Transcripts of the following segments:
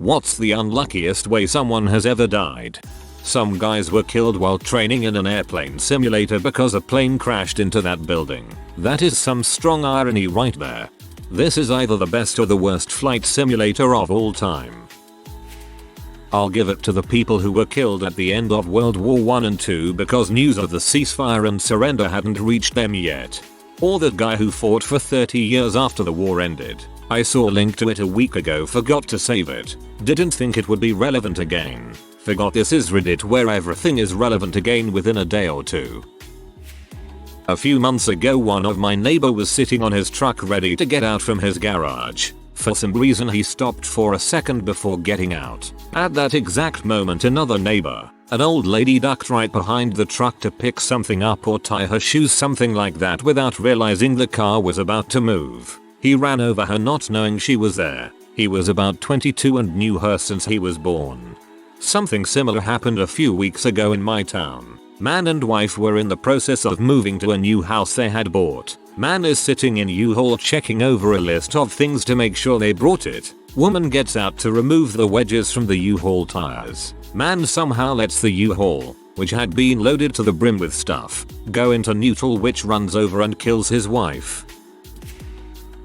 What's the unluckiest way someone has ever died? Some guys were killed while training in an airplane simulator because a plane crashed into that building. That is some strong irony right there. This is either the best or the worst flight simulator of all time. I'll give it to the people who were killed at the end of World War I and II because news of the ceasefire and surrender hadn't reached them yet. Or the guy who fought for 30 years after the war ended. I saw a link to it a week ago, forgot to save it. Didn't think it would be relevant again. Forgot this is Reddit where everything is relevant again within a day or two. A few months ago one of my neighbor was sitting on his truck ready to get out from his garage. For some reason he stopped for a second before getting out. At that exact moment another neighbor, an old lady, ducked right behind the truck to pick something up or tie her shoes, something like that, without realizing the car was about to move. He ran over her not knowing she was there. He was about 22 and knew her since he was born. Something similar happened a few weeks ago in my town. Man and wife were in the process of moving to a new house they had bought. Man is sitting in U-Haul checking over a list of things to make sure they brought it. Woman gets out to remove the wedges from the U-Haul tires. Man somehow lets the U-Haul, which had been loaded to the brim with stuff, go into neutral, which runs over and kills his wife.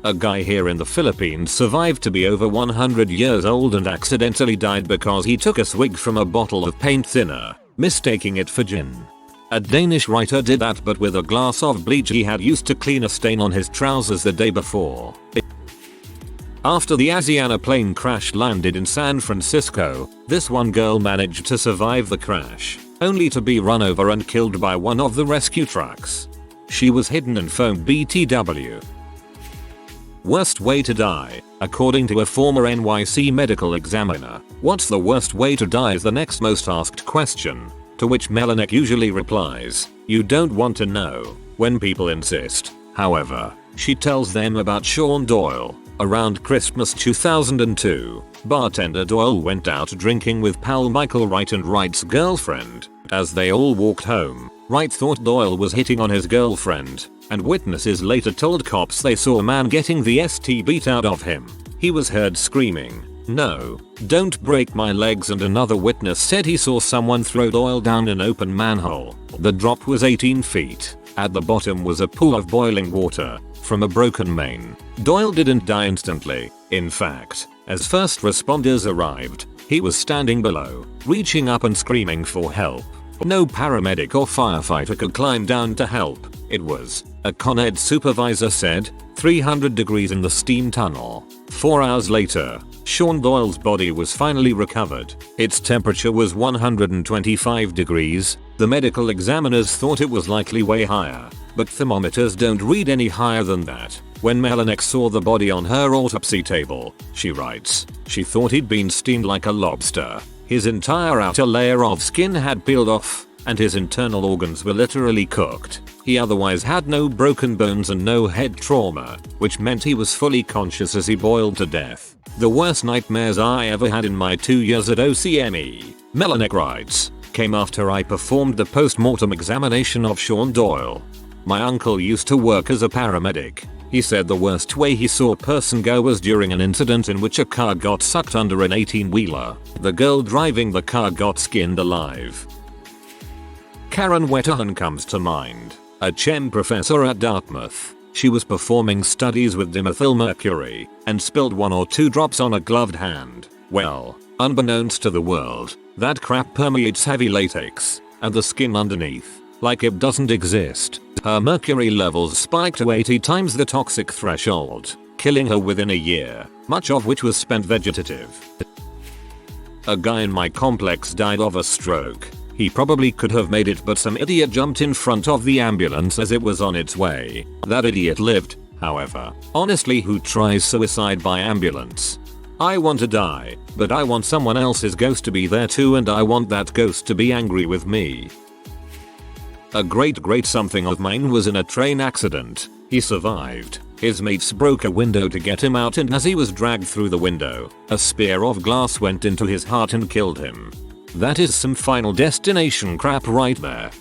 A guy here in the Philippines survived to be over 100 years old and accidentally died because he took a swig from a bottle of paint thinner, mistaking it for gin. A Danish writer did that, but with a glass of bleach he had used to clean a stain on his trousers the day before. After the Asiana plane crash landed in San Francisco, this one girl managed to survive the crash, only to be run over and killed by one of the rescue trucks. She was hidden and phoned BTW. Worst way to die. According to a former NYC medical examiner, what's the worst way to die is the next most asked question, to which Melanek usually replies, you don't want to know. When people insist, however, she tells them about Sean Doyle. Around Christmas 2002, bartender Doyle went out drinking with pal Michael Wright and Wright's girlfriend. As they all walked home, Wright thought Doyle was hitting on his girlfriend, and witnesses later told cops they saw a man getting the ST beat out of him. He was heard screaming, "No, don't break my legs," and another witness said he saw someone throw Doyle down an open manhole. The drop was 18 feet. At the bottom was a pool of boiling water from a broken main. Doyle didn't die instantly. In fact, as first responders arrived, he was standing below, reaching up and screaming for help. No paramedic or firefighter could climb down to help. It was, a Con Ed supervisor said, 300 degrees in the steam tunnel. 4 hours later, Sean Doyle's body was finally recovered. Its temperature was 125 degrees. The medical examiners thought it was likely way higher, but thermometers don't read any higher than that. When Melanek saw the body on her autopsy table, she writes, she thought he'd been steamed like a lobster. His entire outer layer of skin had peeled off, and his internal organs were literally cooked. He otherwise had no broken bones and no head trauma, which meant he was fully conscious as he boiled to death. The worst nightmares I ever had in my 2 years at OCME, Melanek writes, came after I performed the post-mortem examination of Sean Doyle. My uncle used to work as a paramedic. He said the worst way he saw a person go was during an incident in which a car got sucked under an 18-wheeler. The girl driving the car got skinned alive. Karen Wettahan comes to mind, a chem professor at Dartmouth. She was performing studies with dimethylmercury and spilled 1 or 2 drops on a gloved hand. Well, unbeknownst to the world, that crap permeates heavy latex and the skin underneath, like it doesn't exist. Her mercury levels spiked to 80 times the toxic threshold, killing her within a year, much of which was spent vegetative. A guy in my complex died of a stroke. He probably could have made it, but some idiot jumped in front of the ambulance as it was on its way. That idiot lived, however. Honestly, who tries suicide by ambulance? I want to die, but I want someone else's ghost to be there too, and I want that ghost to be angry with me. A great something of mine was in a train accident. He survived. His mates broke a window to get him out, and as he was dragged through the window, a spear of glass went into his heart and killed him. That is some Final Destination crap right there.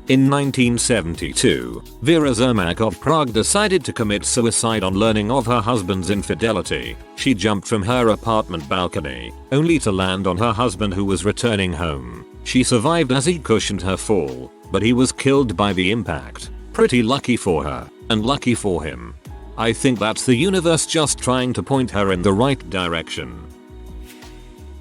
In 1972, Vera Zermak of Prague decided to commit suicide on learning of her husband's infidelity. She jumped from her apartment balcony, only to land on her husband who was returning home. She survived as he cushioned her fall, but he was killed by the impact. Pretty lucky for her, and lucky for him. I think that's the universe just trying to point her in the right direction.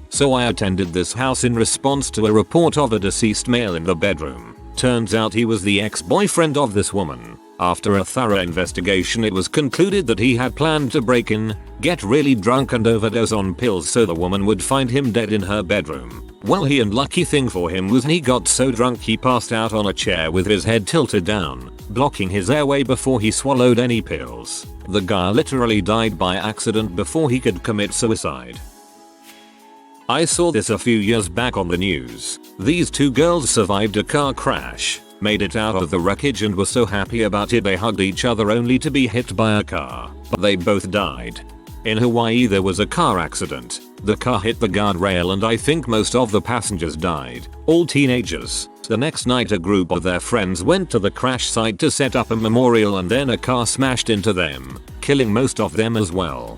So I attended this house in response to a report of a deceased male in the bedroom. Turns out he was the ex-boyfriend of this woman. After a thorough investigation, it was concluded that he had planned to break in, get really drunk and overdose on pills so the woman would find him dead in her bedroom. Well, the unlucky thing for him was he got so drunk he passed out on a chair with his head tilted down, blocking his airway before he swallowed any pills. The guy literally died by accident before he could commit suicide. I saw this a few years back on the news. These two girls survived a car crash, made it out of the wreckage and were so happy about it they hugged each other only to be hit by a car. But they both died. In Hawaii there was a car accident. The car hit the guardrail and I think most of the passengers died, all teenagers. The next night a group of their friends went to the crash site to set up a memorial and then a car smashed into them, killing most of them as well.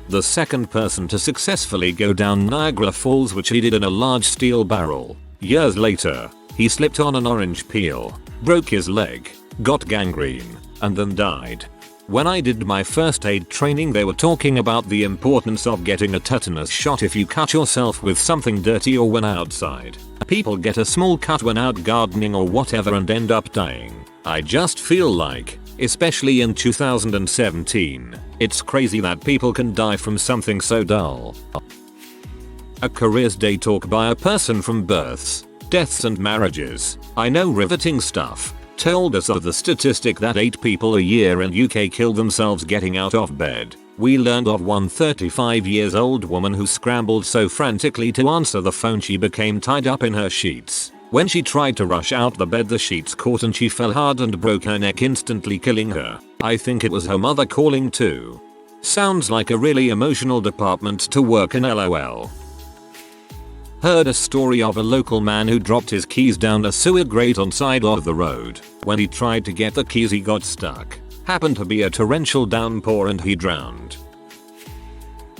The second person to successfully go down Niagara Falls, which he did in a large steel barrel. Years later, he slipped on an orange peel, broke his leg, got gangrene, and then died. When I did my first aid training they were talking about the importance of getting a tetanus shot if you cut yourself with something dirty or when outside. People get a small cut when out gardening or whatever and end up dying. I just feel like, especially in 2017, it's crazy that people can die from something so dull. A careers day talk by a person from births, deaths and marriages, I know riveting stuff, told us of the statistic that 8 people a year in UK kill themselves getting out of bed. We learned of one 35-year-old woman who scrambled so frantically to answer the phone she became tied up in her sheets. When she tried to rush out the bed the sheets caught and she fell hard and broke her neck, instantly killing her. I think it was her mother calling too. Sounds like a really emotional department to work in, LOL. Heard a story of a local man who dropped his keys down a sewer grate on side of the road. When he tried to get the keys he got stuck. Happened to be a torrential downpour and he drowned.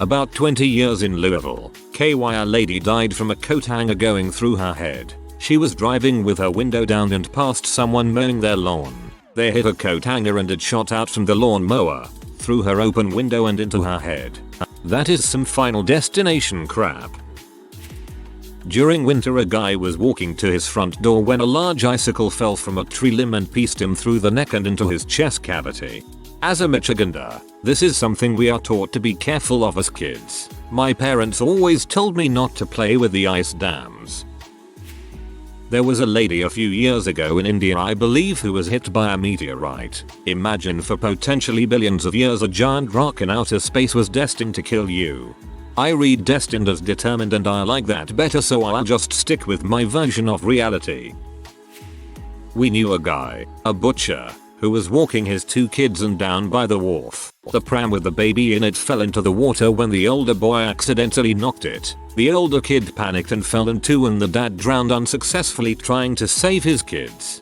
About 20 years in Louisville, a lady died from a coat hanger going through her head. She was driving with her window down and passed someone mowing their lawn. They hit a coat hanger and it shot out from the lawn mower, through her open window and into her head. That is some Final Destination crap. During winter a guy was walking to his front door when a large icicle fell from a tree limb and pieced him through the neck and into his chest cavity. As a Michigander, this is something we are taught to be careful of as kids. My parents always told me not to play with the ice dams. There was a lady a few years ago in India I believe who was hit by a meteorite. Imagine for potentially billions of years a giant rock in outer space was destined to kill you. I read destined as determined and I like that better, so I'll just stick with my version of reality. We knew a guy, a butcher, who was walking his 2 kids and down by the wharf. The pram with the baby in it fell into the water when the older boy accidentally knocked it. The older kid panicked and fell into and the dad drowned unsuccessfully trying to save his kids.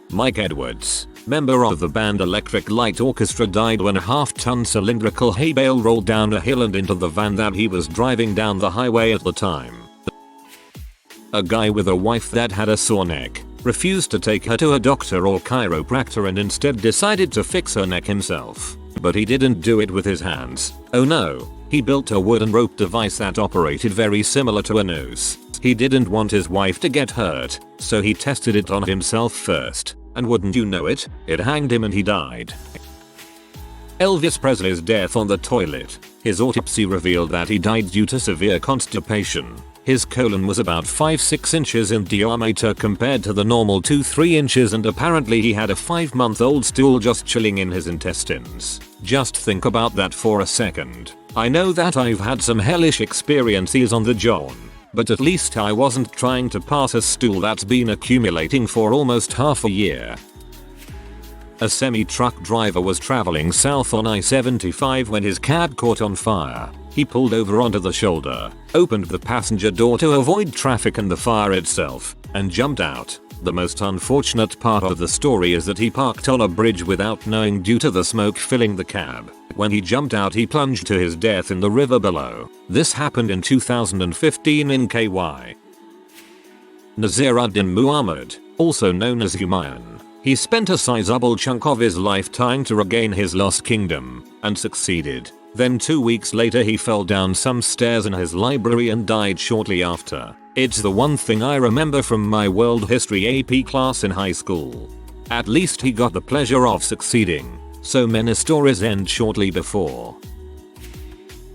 Mike Edwards, member of the band Electric Light Orchestra, died when a half-ton cylindrical hay bale rolled down a hill and into the van that he was driving down the highway at the time. A guy with a wife that had a sore neck refused to take her to a doctor or chiropractor and instead decided to fix her neck himself. But he didn't do it with his hands. Oh no, he built a wooden rope device that operated very similar to a noose. He didn't want his wife to get hurt, so he tested it on himself first. And wouldn't you know it, it hanged him and he died. Elvis Presley's death on the toilet. His autopsy revealed that he died due to severe constipation. His colon was about 5-6 inches in diameter compared to the normal 2-3 inches, and apparently he had a 5-month-old stool just chilling in his intestines. Just think about that for a second. I know that I've had some hellish experiences on the job, but at least I wasn't trying to pass a stool that's been accumulating for almost half a year. A semi-truck driver was traveling south on I-75 when his cab caught on fire. He pulled over onto the shoulder, opened the passenger door to avoid traffic and the fire itself, and jumped out. The most unfortunate part of the story is that he parked on a bridge without knowing due to the smoke filling the cab. When he jumped out, he plunged to his death in the river below. This happened in 2015 in KY. Nasiruddin Muhammad, also known as Humayun. He spent a sizable chunk of his life trying to regain his lost kingdom, and succeeded. Then 2 weeks later he fell down some stairs in his library and died shortly after. It's the one thing I remember from my world history AP class in high school. At least he got the pleasure of succeeding. So many stories end shortly before.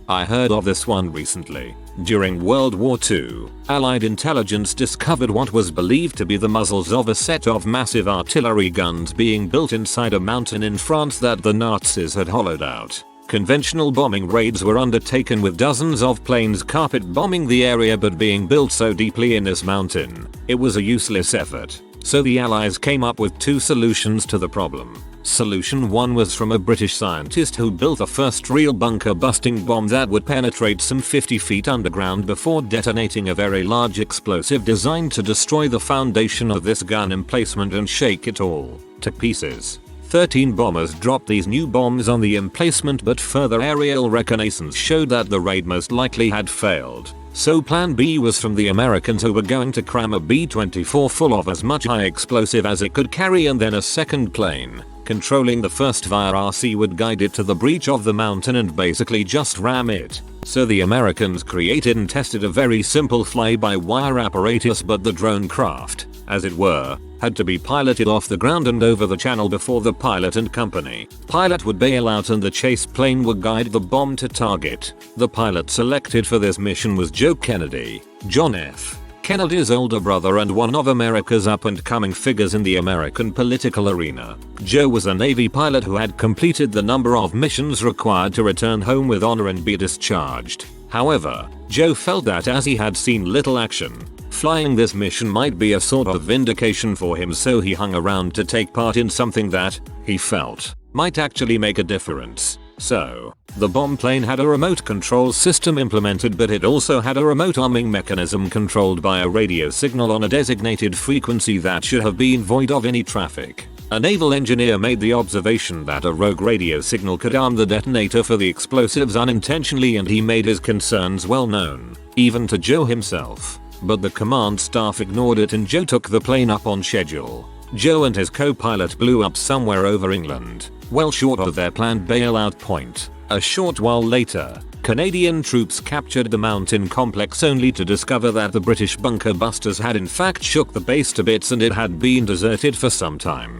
I heard of this one recently. During World War II, Allied intelligence discovered what was believed to be the muzzles of a set of massive artillery guns being built inside a mountain in France that the Nazis had hollowed out. Conventional bombing raids were undertaken with dozens of planes carpet bombing the area, but being built so deeply in this mountain, it was a useless effort. So the Allies came up with two solutions to the problem. Solution 1 was from a British scientist who built the first real bunker-busting bomb that would penetrate some 50 feet underground before detonating a very large explosive designed to destroy the foundation of this gun emplacement and shake it all to pieces. 13 bombers dropped these new bombs on the emplacement, but further aerial reconnaissance showed that the raid most likely had failed. So plan B was from the Americans, who were going to cram a B-24 full of as much high explosive as it could carry, and then a second plane, controlling the first via RC, would guide it to the breach of the mountain and basically just ram it. So the Americans created and tested a very simple fly-by-wire apparatus, but the drone craft, as it were, had to be piloted off the ground and over the channel before the pilot and company pilot would bail out and the chase plane would guide the bomb to target. The pilot selected for this mission was Joe Kennedy, John F. Kennedy's older brother and one of America's up-and-coming figures in the American political arena. Joe was a Navy pilot who had completed the number of missions required to return home with honor and be discharged. However, Joe felt that as he had seen little action, flying this mission might be a sort of vindication for him, so he hung around to take part in something that, he felt, might actually make a difference. So, the bomb plane had a remote control system implemented, but it also had a remote arming mechanism controlled by a radio signal on a designated frequency that should have been void of any traffic. A naval engineer made the observation that a rogue radio signal could arm the detonator for the explosives unintentionally, and he made his concerns well known, even to Joe himself. But the command staff ignored it and Joe took the plane up on schedule. Joe and his co-pilot blew up somewhere over England, well short of their planned bailout point. A short while later, Canadian troops captured the mountain complex only to discover that the British bunker busters had in fact shook the base to bits and it had been deserted for some time.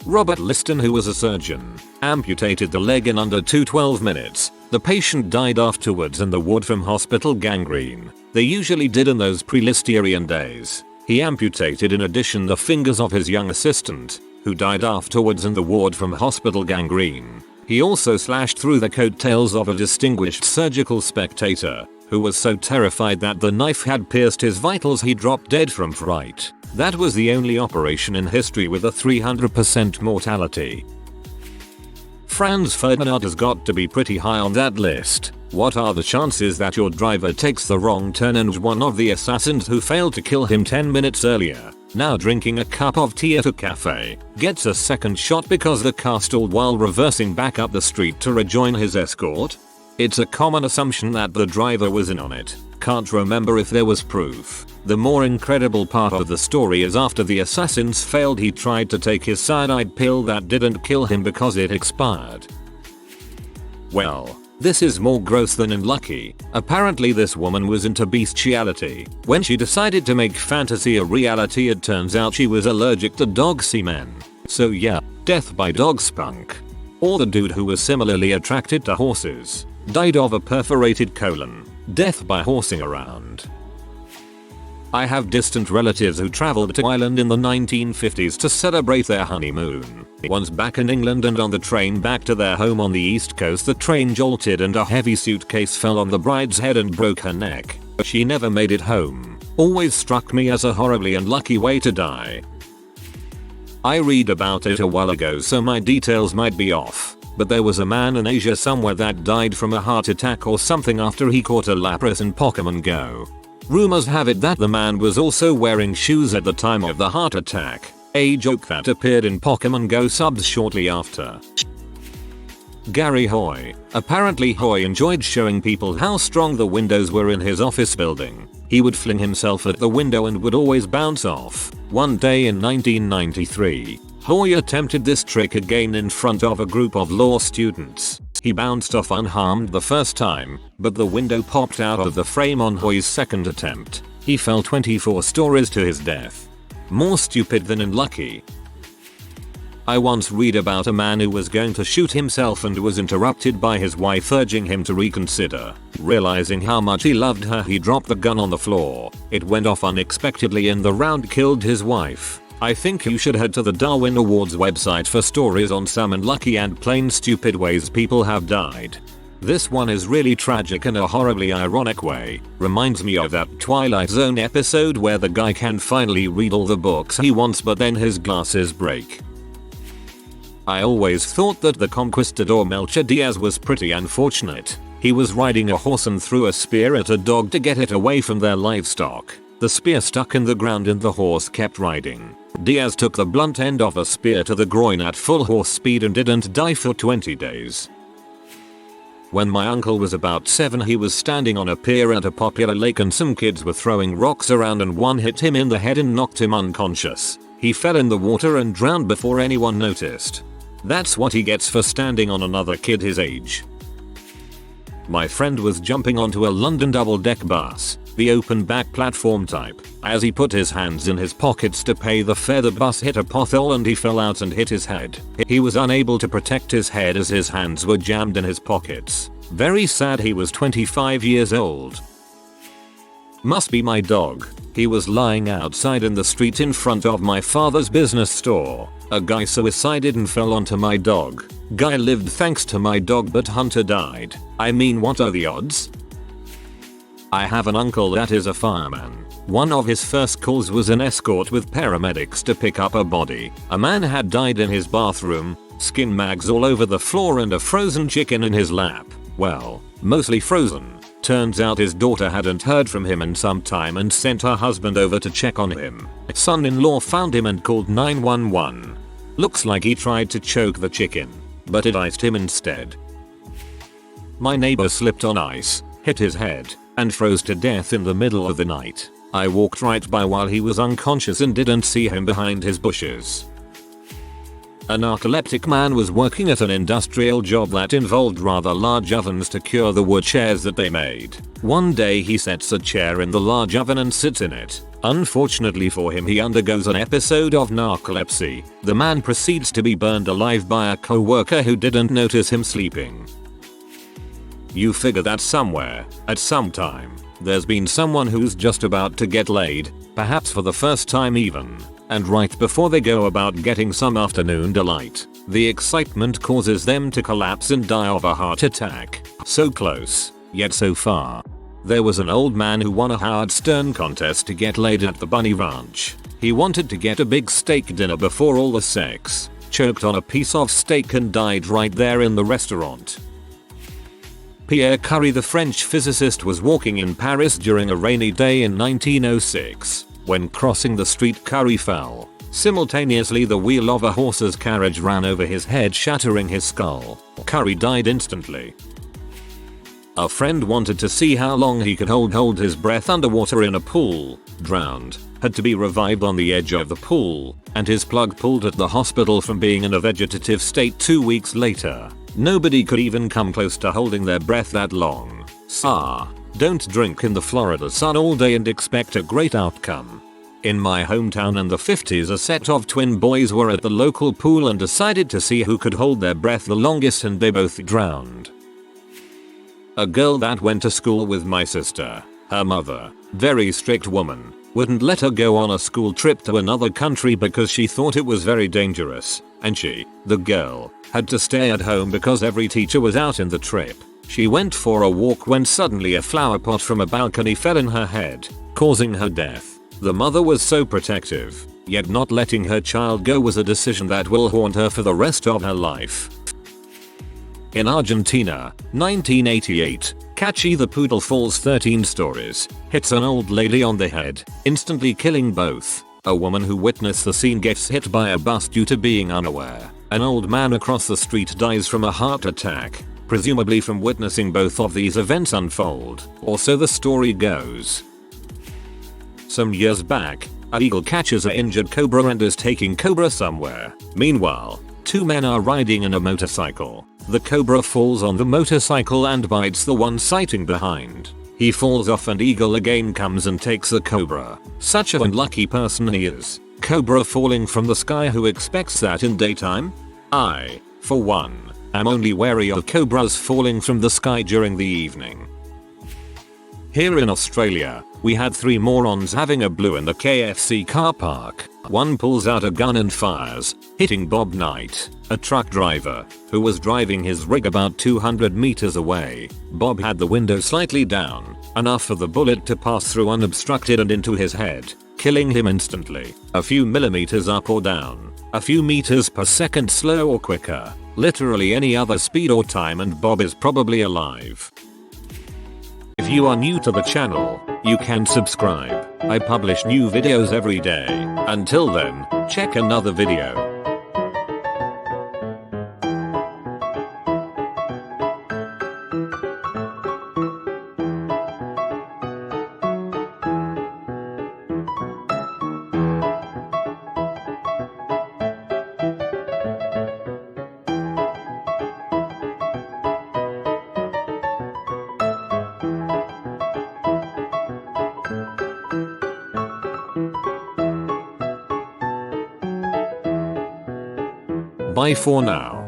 Robert Liston, who was a surgeon, amputated the leg in under 12 minutes. The patient died afterwards and the ward from hospital gangrene. They usually did in those pre-Listerian days. He amputated in addition the fingers of his young assistant, who died afterwards in the ward from hospital gangrene. He also slashed through the coattails of a distinguished surgical spectator, who was so terrified that the knife had pierced his vitals he dropped dead from fright. That was the only operation in history with a 300% mortality. Franz Ferdinand has got to be pretty high on that list. What are the chances that your driver takes the wrong turn and one of the assassins who failed to kill him 10 minutes earlier, now drinking a cup of tea at a cafe, gets a second shot because the car stalled while reversing back up the street to rejoin his escort? It's a common assumption that the driver was in on it. Can't remember if there was proof. The more incredible part of the story is after the assassins failed, he tried to take his cyanide pill that didn't kill him because it expired. Well, this is more gross than unlucky. Apparently this woman was into bestiality. When she decided to make fantasy a reality, it turns out she was allergic to dog semen. So yeah, death by dog spunk. Or the dude who was similarly attracted to horses died of a perforated colon. Death by horsing around. I have distant relatives who traveled to Ireland in the 1950s to celebrate their honeymoon. Once back in England and on the train back to their home on the east coast, the train jolted and a heavy suitcase fell on the bride's head and broke her neck. She never made it home. Always struck me as a horribly unlucky way to die. I read about it a while ago so my details might be off, but there was a man in Asia somewhere that died from a heart attack or something after he caught a Lapras in Pokemon Go. Rumors have it that the man was also wearing shoes at the time of the heart attack, a joke that appeared in Pokemon Go subs shortly after. Gary Hoy. Apparently Hoy enjoyed showing people how strong the windows were in his office building. He would fling himself at the window and would always bounce off. One day in 1993, Hoy attempted this trick again in front of a group of law students. He bounced off unharmed the first time, but the window popped out of the frame on Hoy's second attempt. He fell 24 stories to his death. More stupid than unlucky. I once read about a man who was going to shoot himself and was interrupted by his wife urging him to reconsider. Realizing how much he loved her, he dropped the gun on the floor. It went off unexpectedly and the round killed his wife. I think you should head to the Darwin Awards website for stories on some unlucky and plain stupid ways people have died. This one is really tragic in a horribly ironic way. Reminds me of that Twilight Zone episode where the guy can finally read all the books he wants but then his glasses break. I always thought that the conquistador Melchor Diaz was pretty unfortunate. He was riding a horse and threw a spear at a dog to get it away from their livestock. The spear stuck in the ground and the horse kept riding. Diaz took the blunt end of a spear to the groin at full horse speed and didn't die for 20 days. When my uncle was about 7, he was standing on a pier at a popular lake and some kids were throwing rocks around and one hit him in the head and knocked him unconscious. He fell in the water and drowned before anyone noticed. That's what he gets for standing on another kid his age. My friend was jumping onto a London double-deck bus, the open back platform type. As he put his hands in his pockets to pay the fare, the bus hit a pothole and he fell out and hit his head. He was unable to protect his head as his hands were jammed in his pockets. Very sad. He was 25 years old. Must be my dog. He was lying outside in the street in front of my father's business store. A guy suicided and fell onto my dog. Guy lived thanks to my dog but Hunter died. I mean, what are the odds? I have an uncle that is a fireman. One of his first calls was an escort with paramedics to pick up a body. A man had died in his bathroom, skin mags all over the floor and a frozen chicken in his lap. Well, mostly frozen. Turns out his daughter hadn't heard from him in some time and sent her husband over to check on him. Son-in-law found him and called 911. Looks like he tried to choke the chicken, but it iced him instead. My neighbor slipped on ice, hit his head, and froze to death in the middle of the night. I walked right by while he was unconscious and didn't see him behind his bushes. A narcoleptic man was working at an industrial job that involved rather large ovens to cure the wood chairs that they made. One day he sets a chair in the large oven and sits in it. Unfortunately for him, he undergoes an episode of narcolepsy. The man proceeds to be burned alive by a co-worker who didn't notice him sleeping. You figure that somewhere, at some time, there's been someone who's just about to get laid, perhaps for the first time even. And right before they go about getting some afternoon delight, the excitement causes them to collapse and die of a heart attack. So close, yet so far. There was an old man who won a Howard Stern contest to get laid at the Bunny Ranch. He wanted to get a big steak dinner before all the sex, choked on a piece of steak and died right there in the restaurant. Pierre Curry, the French physicist, was walking in Paris during a rainy day in 1906. When crossing the street, Curry fell. Simultaneously, the wheel of a horse's carriage ran over his head, shattering his skull. Curry died instantly. A friend wanted to see how long he could hold his breath underwater in a pool, drowned, had to be revived on the edge of the pool, and his plug pulled at the hospital from being in a vegetative state 2 weeks later. Nobody could even come close to holding their breath that long. Don't drink in the Florida sun all day and expect a great outcome. In my hometown in the 50s, a set of twin boys were at the local pool and decided to see who could hold their breath the longest, and they both drowned. A girl that went to school with my sister, her mother, very strict woman, wouldn't let her go on a school trip to another country because she thought it was very dangerous, and she, the girl, had to stay at home because every teacher was out in the trip. She went for a walk when suddenly a flower pot from a balcony fell in her head, causing her death. The mother was so protective, Yet not letting her child go was a decision that will haunt her for the rest of her life. In Argentina, 1988, Cachi the poodle falls 13 stories, hits an old lady on the head, instantly killing both. A woman who witnessed the scene gets hit by a bus due to being unaware. An old man across the street dies from a heart attack, presumably from witnessing both of these events unfold, or so the story goes. Some years back, an eagle catches an injured cobra and is taking cobra somewhere. Meanwhile, two men are riding in a motorcycle. The cobra falls on the motorcycle and bites the one sighting behind. He falls off and eagle again comes and takes the cobra. Such an unlucky person he is. Cobra falling from the sky, who expects that in daytime? I, for one, am only wary of cobras falling from the sky during the evening. Here in Australia, we had 3 morons having a blue in the KFC car park. One pulls out a gun and fires, hitting Bob Knight, a truck driver, who was driving his rig about 200 meters away. Bob had the window slightly down, enough for the bullet to pass through unobstructed and into his head, killing him instantly. A few millimeters up or down, a few meters per second slow or quicker, literally any other speed or time, and Bob is probably alive. If you are new to the channel, you can subscribe. I publish new videos every day. Until then, check another video. Bye for now.